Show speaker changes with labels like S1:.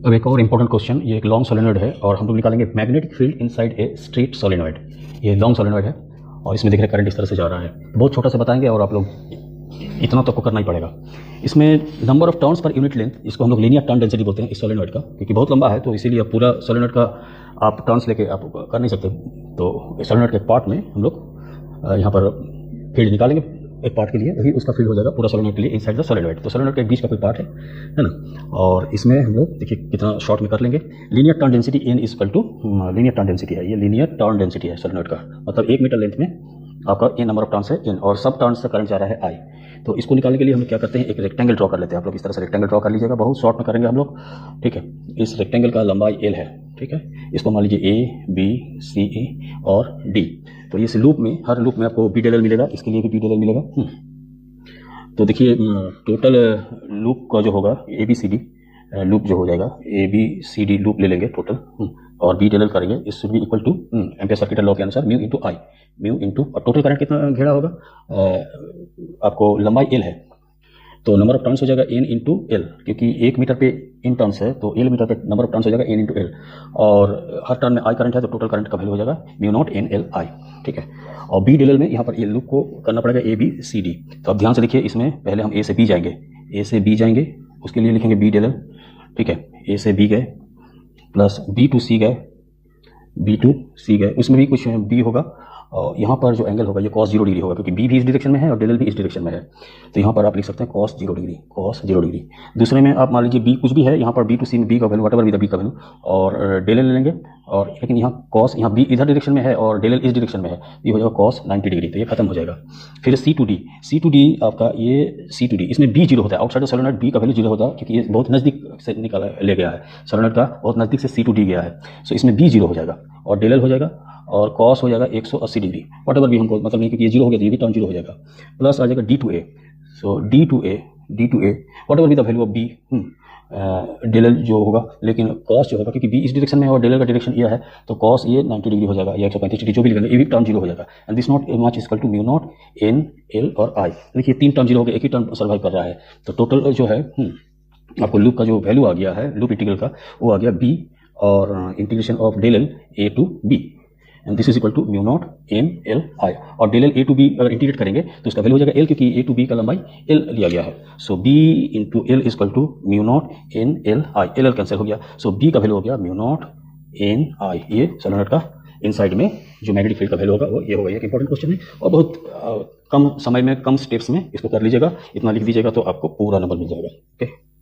S1: अब एक और इम्पोर्टेंट क्वेश्चन, ये एक लॉन्ग सोलेनॉइड है और हम लोग निकालेंगे magnetic field inside a straight solenoid. ये लॉन्ग सोलेनॉइड है और इसमें देख रहे करंट इस तरह से जा रहा है। बहुत छोटा सा बताएंगे और आप लोग इतना तो आपको करना ही पड़ेगा। इसमें number of turns per unit length, इसको हम लोग लीनियर टर्न डेंसिटी बोलते हैं इस सोलेनॉइड का, क्योंकि बहुत लंबा है तो इसीलिए अब पूरा सोलेनॉइड का आप टर्न्स लेके आप कर नहीं सकते। तो इस सोलेनॉइड के पार्ट में हम लोग यहाँ पर फील्ड निकालेंगे एक पार्ट के लिए, वही उसका फील्ड हो जाएगा पूरा सोलेनॉइड के लिए इनसाइड द सोलेनॉइड। तो सोलेनॉइड के बीच का कोई पार्ट है ना, और इसमें हम लोग देखिए कितना शॉर्ट में कर लेंगे। Linear turn density N is equal to linear turn density है, ये लीनियर टर्न डेंसिटी है सोलेनॉइड का, मतलब 1 मीटर लेंथ में आपका एन नंबर ऑफ टर्न्स है एन, और सब टर्न्स से करंट जा रहा है आई। तो इसको निकालने के लिए हम लोग क्या करते हैं, एक रेक्टेंगल ड्रॉ कर लेते हैं। आप लोग इस तरह से रेक्टेंगल ड्रॉ कर लीजिएगा, बहुत शॉर्ट में करेंगे हम लोग, ठीक है। इस रेक्टेंगल का लंबाई एल है, ठीक है। इसको मान लीजिए ए बी सी ए और डी। तो इस लूप में, हर लूप में आपको बी डेल एल मिलेगा, इसके लिए भी बी डेल एल मिलेगा। तो देखिए टोटल लूप का जो होगा A B C D loop जो हो जाएगा, A B C D loop ले लेंगे टोटल, और बी डेल एल करेंगे, इस should be equal to ampere circuit law के अनुसार mu into I, mu into, और टोटल करंट कितना घेरा होगा, आपको लंबाई एल है तो नंबर ऑफ टर्न्स हो जाएगा एन इंटू एल, क्योंकि 1 मीटर पे इन टर्न्स है तो एल मीटर पे नंबर ऑफ टर्न्स हो जाएगा एन इंटू एल, और हर टर्न में आई करंट है तो टोटल करंट का वैल्यू हो जाएगा म्यू नॉट एन एल आई, ठीक है। और बी डेल एल में यहाँ पर ये लूप को करना पड़ेगा ए बी सी डी। तो अब ध्यान से देखिए, इसमें पहले हम ए से बी जाएंगे, ए से बी जाएंगे, उसके लिए लिखेंगे बी डेल एल, ठीक है। ए से बी गए प्लस बी टू सी गए, बी टू सी गए, उसमें भी कुछ बी होगा, और यहाँ पर जो एंगल होगा ये cos 0 डिग्री होगा, क्योंकि बी भी इस डायरेक्शन में है और डेल एल भी इस डायरेक्शन में है। तो यहाँ पर आप लिख सकते हैं cos 0 डिग्री, cos 0 डिग्री। दूसरे में आप मान लीजिए बी कुछ भी है, यहाँ पर बी टू सी में बी का वैल्यू वटेवर भी द बी का वैल्यू, और डेल एल ले लेंगे, और लेकिन यहाँ cos, यहाँ बी इधर डायरेक्शन में है और डेल एल इस डायरेक्शन में है, ये हो जाएगा cos 90 डिग्री, तो ये खत्म हो जाएगा। फिर सी टू डी आपका, ये सी टू डी, इसमें बी जीरो होता है, आउटसाइड सोलेनॉइड बी का वैल्यू जीरो होता है, क्योंकि ये बहुत नज़दीक से निकाला ले गया है सोलेनॉइड का, बहुत नज़दीक से सी टू डी गया है, सो इसमें बी जीरो हो जाएगा, और डेल एल हो जाएगा, और cos हो जाएगा 180 डिग्री, वट भी हमको मतलब नहीं, क्योंकि ये जीरो हो गया तो ये भी टर्म जीरो हो जाएगा, प्लस आ जाएगा D to A. So D to A what भी the value of B del L जो होगा, लेकिन cos जो होगा, क्योंकि बी इस डायरेक्शन में है और डेल एल का डायरेक्शन ये है, तो cos ये 90 डिग्री हो जाएगा, या 135 डिग्री जो भी लिखेंगे, ये भी टर्म जीरो हो जाएगा। And this not much equal to mu naught N L और आई। देखिए 3 टर्म जीरो हो गए, एक ही टर्म सर्वाइव कर रहा है, तो टोटल जो है आपको लूप का जो वैल्यू आ गया है लूप इंटीग्रल का, वो आ गया बी और integration of del L A to B, and this is equal to mu naught N L I. और del L A to B अगर इंटीग्रेट करेंगे तो इसका वैल्यू हो जाएगा एल, क्योंकि ए टू बी का लंबाई एल लिया गया है। So B into L is equal to mu naught N L I, L L cancel हो गया, सो बी का वैल्यू हो गया म्यू नॉट एन आई। ये सोलेनॉइड का इनसाइड में जो मैग्नेटिक फील्ड का वैल्यू होगा वो ये होगा। एक इंपॉर्टेंट क्वेश्चन है और बहुत कम समय में कम स्टेप्स में इसको कर लीजिएगा, इतना लिख दीजिएगा तो आपको पूरा नंबर मिल जाएगा। ओके।